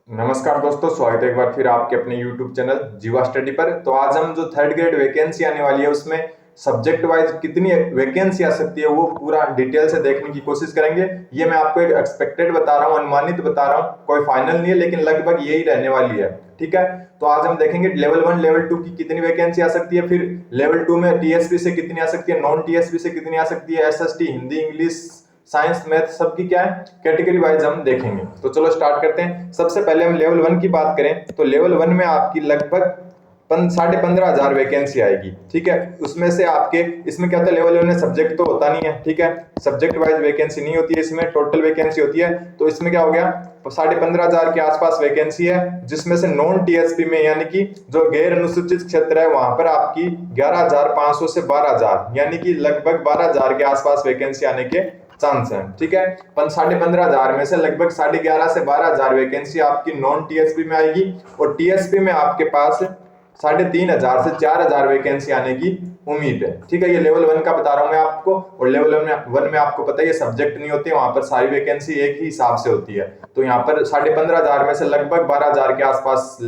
नमस्कार दोस्तों, स्वागत है एक बार फिर आपके अपने YouTube चैनल जीवा स्टडी पर। तो आज हम जो थर्ड ग्रेड वैकेंसी आने वाली है उसमें सब्जेक्ट वाइज कितनी वैकेंसी आ सकती है वो पूरा डिटेल से देखने की कोशिश करेंगे। ये मैं आपको एक एक्सपेक्टेड बता रहा हूँ, अनुमानित बता रहा हूँ, कोई फाइनल नहीं है लेकिन लगभग यही रहने वाली है। ठीक है, तो आज हम देखेंगे लेवल 1 लेवल 2 की कितनी वैकेंसी आ सकती है, फिर लेवल 2 में टीएसपी से कितनी आ सकती है, नॉन टीएसपी से कितनी आ सकती है, SST, Hindi, English, science, math सबकी क्या है कैटेगरी वाइज हम देखेंगे। तो चलो स्टार्ट करते हैं। सबसे पहले हम लेवल 1 की बात करें तो लेवल 1 में आपकी लगभग 15,500 वैकेंसी आएगी। ठीक है, उसमें से आपके इसमें क्या होता है, लेवल 1 में सब्जेक्ट तो होता नहीं है। ठीक है, सब्जेक्ट वाइज वैकेंसी नहीं होती है, इसमें टोटल वैकेंसी होती है। तो इसमें क्या हो गया, 15,500 के आसपास वैकेंसी है, जिसमें से नॉन टीएसपी में यानी कि जो गैर अनुसूचित क्षेत्र है वहां पर आपकी 11,500 से 12,000 यानी कि लगभग 12,000 के आसपास वैकेंसी आने के चांस है। ठीक है, 15,500 में से लगभग 11,500 से 12,000 वैकेंसी आपकी नॉन टीएसपी में आएगी और टीएसपी में आपके पास 3,500 से 4,000 वैकेंसी आने की उम्मीद है। ठीक है, ये लेवल 1 का बता रहा हूं मैं आपको। और लेवल 1 में आपको पता है ये सब्जेक्ट नहीं होते, वहां पर सारी वैकेंसी एक ही हिसाब से होती है। तो यहाँ पर 15,500 में से लगभग 12,000 के आसपास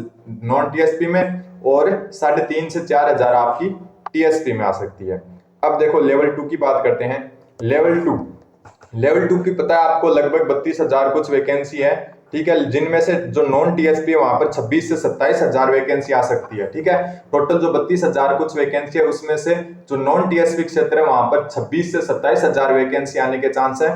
नॉन टीएसपी में और 3,500 से 4,000 आपकी टीएसपी में आ सकती है। अब देखो लेवल 2 की बात करते हैं। लेवल 2 की पता है आपको लगभग 32,000 कुछ वैकेंसी है। ठीक है, जिनमें से जो नॉन टीएसपी है वहां पर 26 से 27,000 वैकेंसी आ सकती है। ठीक है, टोटल जो 32,000 कुछ वैकेंसी है उसमें से जो नॉन टीएसपी क्षेत्र है वहां पर 26 से 27,000 वैकेंसी आने के चांस है।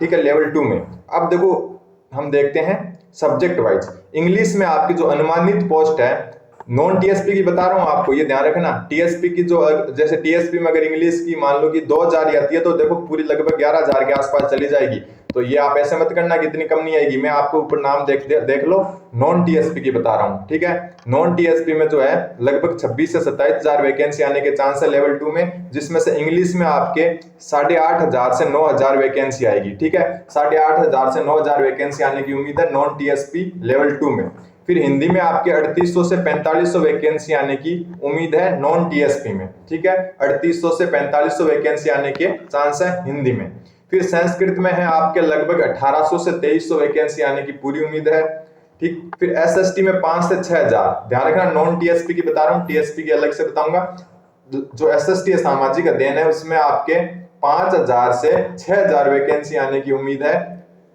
ठीक है, लेवल 2 में। अब देखो हम देखते हैं सब्जेक्ट वाइज। इंग्लिश में आपकी जो अनुमानित पोस्ट है, नॉन टीएसपी की बता रहा हूं आपको, ये ध्यान रखना। टीएसपी की जो जैसे टीएसपी में अगर इंग्लिश की मान लो कि 2,000 आती है तो देखो पूरी लगभग 11,000 के आसपास चली जाएगी। तो ये आप ऐसे मत करना कि इतनी कम नहीं आएगी, मैं आपको ऊपर नाम देख लो। नॉन टीएसपी की बता रहा हूँ। ठीक है, नॉन टीएसपी में जो है लगभग 26 से 27,000 वैकेंसी आने के चांस है लेवल 2 में, जिसमें से इंग्लिश में आपके 8,500 से 9,000 वैकेंसी आएगी। ठीक है, 8,500 से 9,000 वैकेंसी आने की उम्मीद है नॉन टीएसपी लेवल 2 में। फिर हिंदी में आपके 3800 से 4500 वैकेंसी आने की उम्मीद है नॉन टीएसपी में। ठीक है, 3800 से 4500 वैकेंसी आने के चांस है हिंदी में। फिर संस्कृत में है आपके लगभग 1800 से 2300 वैकेंसी आने की पूरी उम्मीद है। ठीक, फिर एसएसटी में 5 से 6,000, ध्यान रखना नॉन टीएसपी की बता रहा हूँ, टीएसपी की अलग से बताऊंगा। जो एसएसटी है सामाजिक अध्ययन है उसमें आपके 5,000 से 6,000 वैकेंसी आने की उम्मीद है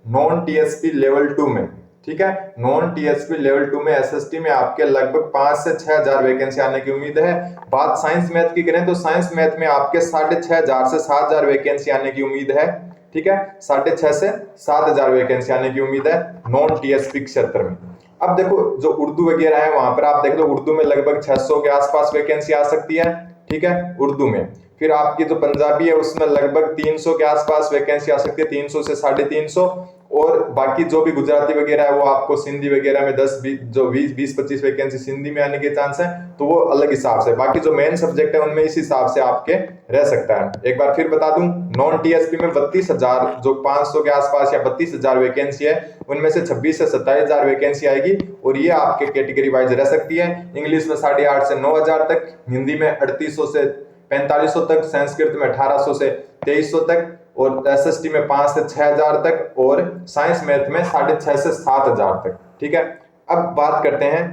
नॉन टीएसपी लेवल 2 में। ठीक है, नॉन टीएसपी लेवल 2 में एसएसटी में आपके लगभग 5 से 6,000 वैकेंसी आने की उम्मीद है। बात साइंस मैथ की करें तो साइंस मैथ में आपके 6,500 से 7,000 वैकेंसी आने की उम्मीद है। ठीक है, 6,500 से 7,000 वैकेंसी आने की उम्मीद है नॉन टीएसपी क्षेत्र में। अब देखो जो उर्दू वगैरह है वहां पर आप देख लो, उर्दू में लगभग 600 के आसपास वैकेंसी आ सकती है। ठीक है, उर्दू में। फिर आपकी जो पंजाबी है उसमें लगभग 300 के आसपास वैकेंसी आ सकती है, 300 से 350। और बाकी जो भी गुजराती वगैरह है वो आपको सिंधी वगैरह में 20-25 वैकेंसी सिंधी में आने के चांस है, तो वो अलग हिसाब से। बाकी जो मेन सब्जेक्ट है उनमें इस हिसाब से आपके रह सकता है। एक बार फिर बता दूं, नॉन टीएसपी में 32,000 जो 500 के आसपास या 32,000 वैकेंसी है उनमें से 26 से 27,000 वैकेंसी आएगी और ये आपके कैटेगरी वाइज रह सकती है। इंग्लिश में 8,500 से 9,000 तक, हिंदी में 3800 से 4500 तक, संस्कृत में 1800 से 2300 तक और एसएसटी में 5 से 6,000 तक और साइंस मैथ में 6,500 से 7,000 तक। ठीक है, अब बात करते हैं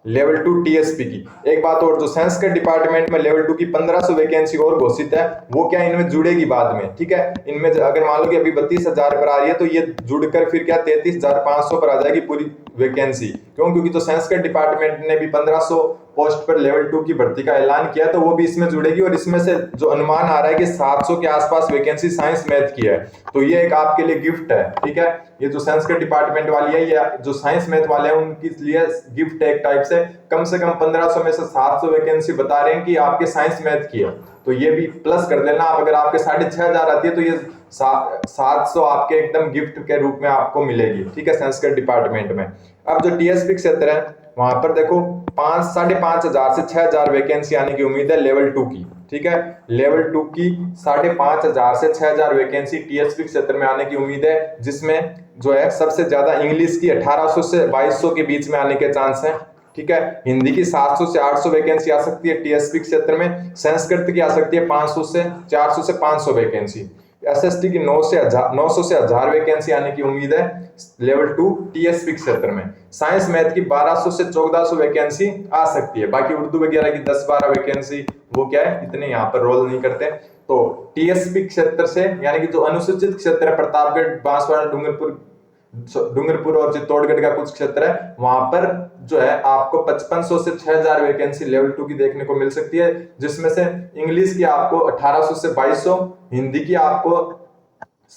लेवल 2 टीएसपी की। एक बात और, जो संस्कृत डिपार्टमेंट में लेवल 2 की 1,500 वैकेंसी और घोषित है, वो क्या इनमें जुड़ेगी बाद में। ठीक है, इनमें अगर मान लो कि अभी 32,000 पर आ रही है तो ये जुड़कर फिर क्या 33,500 पर आ जाएगी पूरी वैकेंसी। क्यों? क्योंकि जो संस्कृत डिपार्टमेंट ने भी 1,500 पोस्ट पर लेवल 2 की भर्ती का ऐलान किया तो वो भी इसमें जुड़ेगी और इसमें से जो अनुमान आ रहा है कि 700 के आसपास वैकेंसी साइंस मैथ की है। तो ये एक आपके लिए गिफ्ट है। ठीक है, ये जो संस्कृत डिपार्टमेंट वाली है या जो साइंस मैथ वाले हैं उनके लिए गिफ्ट है एक टाइप से कम 1,500 में से 700 वैकेंसी बता रहे हैं कि आपके साइंस मैथ की है। तो ये भी प्लस कर देना आप, अगर आपके 6,500 आती है तो ये 700 आपके एकदम गिफ्ट के रूप में आपको मिलेगी। ठीक है, संस्कृत डिपार्टमेंट में। अब जो टीएसपी क्षेत्र है वहां पर देखो 5,500 से 6,000 वैकेंसी आने की उम्मीद है लेवल 2 की। ठीक है, लेवल 2 की 5,500 से 6,000 वैकेंसी टीएसपी क्षेत्र में आने की उम्मीद है, जिसमें जो है सबसे ज्यादा इंग्लिश की 1,800 से 2,200 के बीच में आने के चांस है। ठीक है, हिंदी की 700 से 800 वैकेंसी आ सकती है टीएसपी क्षेत्र में, संस्कृत की आ सकती है 500 से 400 से 500 वैकेंसी। एसएसटी की 900 से 1000 वैकेंसी आने की उम्मीद है लेवल 2 टीएसपी क्षेत्र में। साइंस मैथ की 1200 से 1400 वैकेंसी आ सकती है। बाकी उर्दू वगैरह की 10-12 वैकेंसी वो क्या है इतने यहाँ पर रोल नहीं करते। तो टीएसपी क्षेत्र से यानी कि जो अनुसूचित क्षेत्र है प्रतापगढ़, बांसवाड़ा, डूंगरपुर और चित्तौड़गढ़ का कुछ क्षेत्र है, वहां पर जो है आपको 5500 से 6000 वैकेंसी लेवल 2 की देखने को मिल सकती है, जिसमें से इंग्लिश की आपको 1800 से 2200, हिंदी की आपको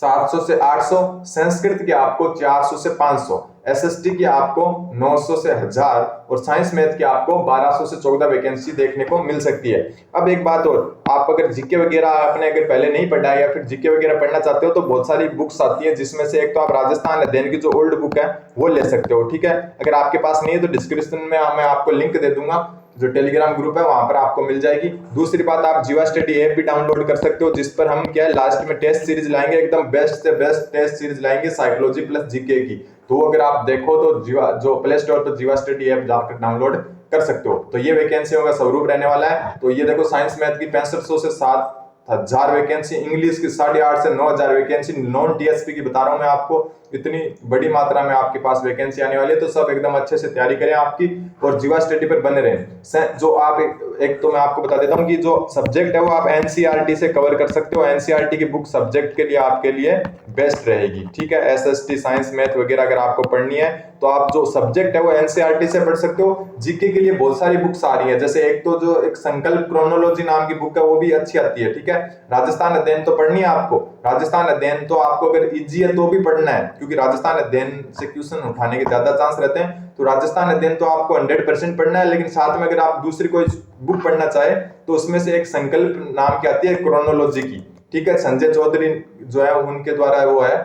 700 से 800, संस्कृत की आपको 400 से 500, एसएसटी की आपको 900 से 1000 और साइंस मैथ की आपको 1200 से 14 वैकेंसी देखने को मिल सकती है। अब एक बात और, आप अगर जीके वगैरह आपने अगर पहले नहीं पढ़ा है या फिर जीके वगैरह पढ़ना चाहते हो तो बहुत सारी बुक्स आती है, जिसमें से एक तो आप राजस्थान अध्ययन की जो ओल्ड बुक है वो ले सकते हो, ठीक है। अगर आपके पास नहीं है तो डिस्क्रिप्शन में मैं आपको लिंक दे दूंगा, जो टेलीग्राम ग्रुप है वहां पर आपको मिल जाएगी। दूसरी बात, आप जीवा स्टडी ऐप भी डाउनलोड कर सकते हो, जिस पर हम क्या है लास्ट में टेस्ट सीरीज लाएंगे, एकदम बेस्ट से बेस्ट टेस्ट सीरीज लाएंगे साइकोलॉजी प्लस जीके की। तो अगर आप देखो तो जीवा जो प्ले स्टोर पर जीवा स्टडी ऐप जाकर डाउनलोड कर सकते हो। तो ये वैकेंसियों का स्वरूप रहने वाला है। तो ये देखो साइंस मैथ की 6500 से 7000 वैकेंसी, इंग्लिश की 8,500 से 9000 वैकेंसी, नॉन टीएसपी की बता रहा हूं मैं आपको, इतनी बड़ी मात्रा में आपके पास वैकेंसी आने वाली है। तो सब एकदम अच्छे से तैयारी करें आपकी और जीवा स्टडी पर बने रहें। जो आप एक तो मैं आपको बता देता हूं कि जो सब्जेक्ट है वो आप एनसीईआरटी से कवर कर सकते हो। एनसीईआरटी की बुक सब्जेक्ट के लिए आपके लिए बेस्ट रहेगी, ठीक है। एसएसटी, साइंस, मैथ वगैरह अगर आपको पढ़नी है तो आप जो सब्जेक्ट है वो एनसीईआरटी से पढ़ सकते हो। जीके के लिए बहुत सारी बुक्स आ रही है, जैसे एक तो जो एक संकल्प क्रोनोलॉजी नाम की बुक है वो भी अच्छी आती है, ठीक है। राजस्थान अध्ययन तो पढ़नी है आपको, राजस्थान अध्ययन तो आपको अगर इजी है तो भी पढ़ना है, क्योंकि राजस्थान अध्ययन से क्वेश्चन उठाने के ज्यादा चांस रहते हैं। तो राजस्थान अध्ययन तो आपको 100% पढ़ना है, लेकिन साथ में अगर आप दूसरी कोई बुक पढ़ना चाहे तो उसमें से एक संकल्प नाम की आती है क्रोनोलॉजी की, ठीक है। संजय चौधरी जो है उनके द्वारा वो है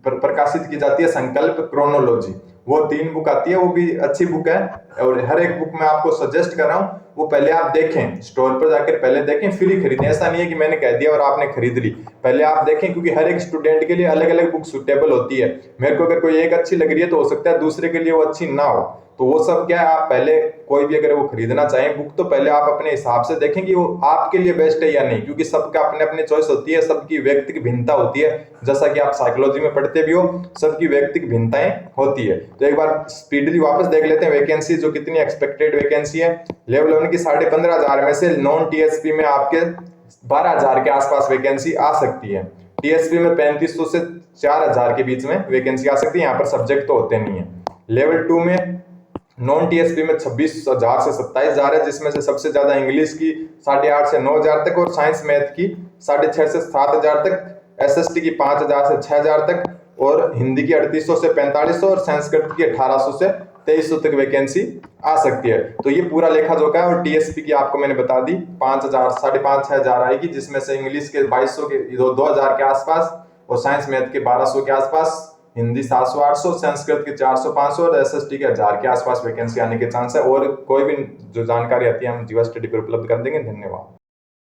प्रकाशित की जाती है संकल्प क्रोनोलॉजी। वो 3 बुक आती है, वो भी अच्छी बुक है। और हर एक बुक मैं आपको सजेस्ट कर रहा हूँ वो पहले आप देखें, स्टोर पर जाकर पहले देखें, फिर ही खरीदें। ऐसा नहीं है कि मैंने कह दिया और आपने खरीद ली, पहले आप देखें, क्योंकि हर एक स्टूडेंट के लिए अलग अलग बुक सुटेबल होती है। मेरे को अगर कोई एक अच्छी लग रही है तो हो सकता है दूसरे के लिए वो अच्छी ना हो। तो वो सब क्या है, आप पहले कोई भी अगर वो खरीदना चाहें बुक तो पहले आप अपने हिसाब से देखें कि वो आपके लिए बेस्ट है या नहीं, क्योंकि सबका अपने अपने चॉइस होती है, सबकी व्यक्तिगत भिन्नता होती है। जैसा कि आप साइकोलॉजी में पढ़ते भी हो, सबकी व्यक्तिगत भिन्नताएं होती है। तो एक बार स्पीडली वापस देख लेते हैं वैकेंसी जो कितनी एक्सपेक्टेड वैकेंसी है। लेवल 1 की 15,500 में से नॉन टीएसपी में आपके 12,000 के आसपास वैकेंसी आ सकती है। टीएसपी में 3500 से 4000 के बीच में वैकेंसी आ सकती है, यहाँ पर सब्जेक्ट तो होते नहीं है। लेवल 2 में नॉन टीएसपी में 26,000 से 27,000 है, जिसमें से सबसे ज्यादा इंग्लिश की 8,500 से 9,000 तक और साइंस मैथ की 6,500 से 7,000 तक, एसएसटी की 5,000 से 6,000 तक और हिंदी की 3,800 से 4,500 और संस्कृत की 1,800 से 2,300 तक वैकेंसी आ सकती है। तो ये पूरा लेखा जोखा है। और टीएसपी की आपको मैंने बता दी 5,000, 5,500-6,000 आएगी, जिसमें से इंग्लिश के 2,200 के 2,000 के आसपास और साइंस मैथ के 1,200 के आसपास, हिंदी 700-800, संस्कृत के 400-500 और एसएसटी के 1000 के आसपास वैकेंसी आने के चांस है। और कोई भी जो जानकारी आती है हम जीवा स्टडी पर उपलब्ध कर देंगे। धन्यवाद।